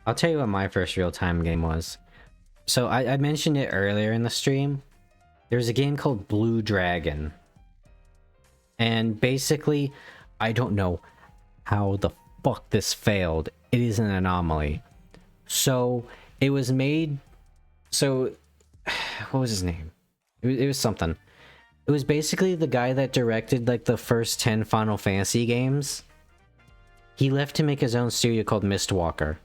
I'll tell you what my first real-time game was. So I mentioned it earlier in the stream. There's a game called Blue Dragon. And basically, I don't know how the fuck this failed. It is an anomaly. So, it was made... So, what was his name? It was something. It was basically the guy that directed like the first 10 Final Fantasy games. He left to make his own studio called Mistwalker.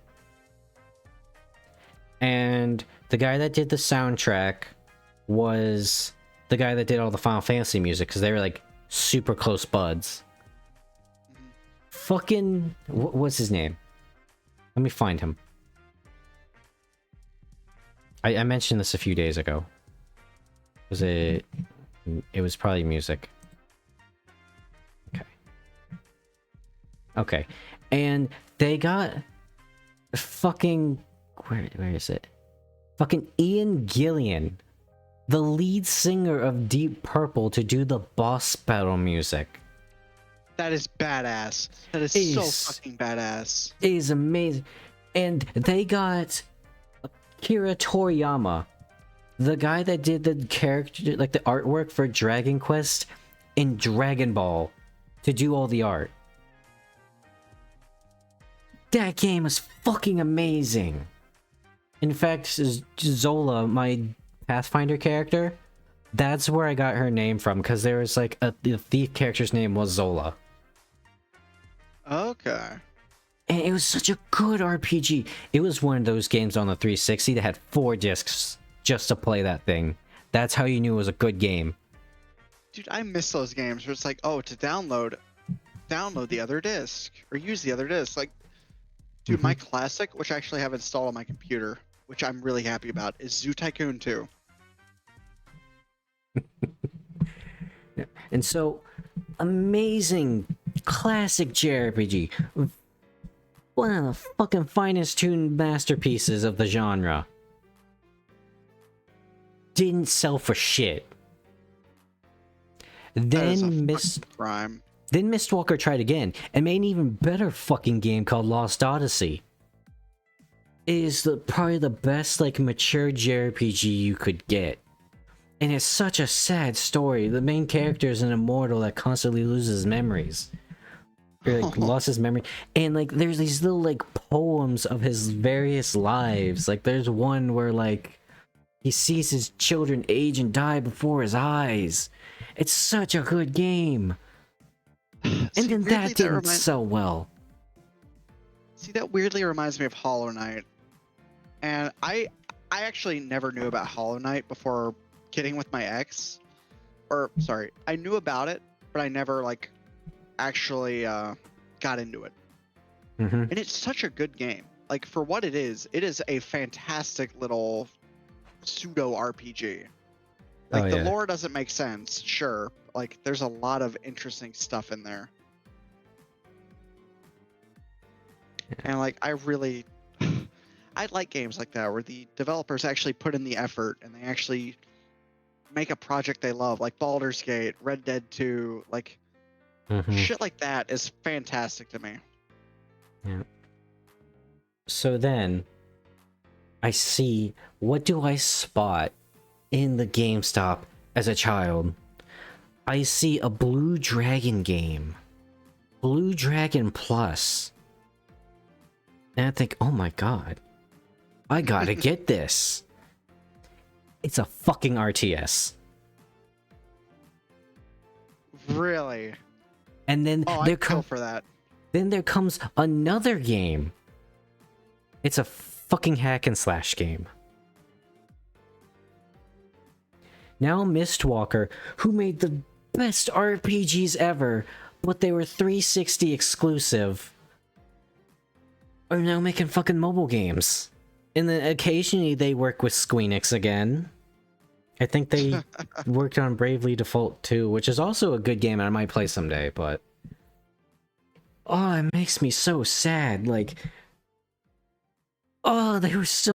And the guy that did the soundtrack was the guy that did all the Final Fantasy music, because they were like super close buds. Fucking... what's his name? Let me find him. I mentioned this a few days ago. Was it... It was probably music. Okay. Okay. And they got... fucking... Where is it? Fucking Ian Gillian, the lead singer of Deep Purple, to do the boss battle music. That is badass. That is so fucking badass. It is amazing. And they got Akira Toriyama, the guy that did the character, like the artwork for Dragon Quest and Dragon Ball, to do all the art. That game is fucking amazing. In fact, Zola, my Pathfinder character, that's where I got her name from, because there was like the thief character's name was Zola. Okay. And it was such a good RPG. It was one of those games on the 360 that had 4 discs just to play that thing. That's how you knew it was a good game. Dude, I miss those games where it's like, oh, to download the other disc, or use the other disc. Like, dude, my classic, which I actually have installed on my computer, which I'm really happy about, is Zoo Tycoon 2. And so, amazing, classic JRPG. One of the fucking finest tuned masterpieces of the genre. Didn't sell for shit. Then Mistwalker tried again and made an even better fucking game called Lost Odyssey. It is probably the best like mature JRPG you could get. And it's such a sad story. The main character is an immortal that constantly loses memories. Or like lost his memory. And like there's these little like poems of his various lives. Like there's one where like he sees his children age and die before his eyes. It's such a good game. And See, then that didn't sell well. See, that weirdly reminds me of Hollow Knight. And I actually never knew about Hollow Knight before getting with my ex. Or, sorry, I knew about it, but I never, like, actually got into it. And it's such a good game. Like, for what it is a fantastic little pseudo RPG. Like, the lore doesn't make sense, sure. Like, there's a lot of interesting stuff in there. And, like, I like games like that where the developers actually put in the effort and they actually make a project they love, like Baldur's Gate, Red Dead 2, like, shit like that is fantastic to me. Yeah. So then, I see, what do I spot in the GameStop as a child? I see a Blue Dragon game. Blue Dragon Plus. And I think, oh my god. I gotta get this. It's a fucking RTS. Really? And then Then there comes another game. It's a fucking hack and slash game. Now Mistwalker, who made the best RPGs ever, but they were 360 exclusive, are now making fucking mobile games. And then occasionally they work with Squeenix again. I think they worked on Bravely Default 2, which is also a good game and I might play someday, but... Oh, it makes me so sad, like... Oh, they were so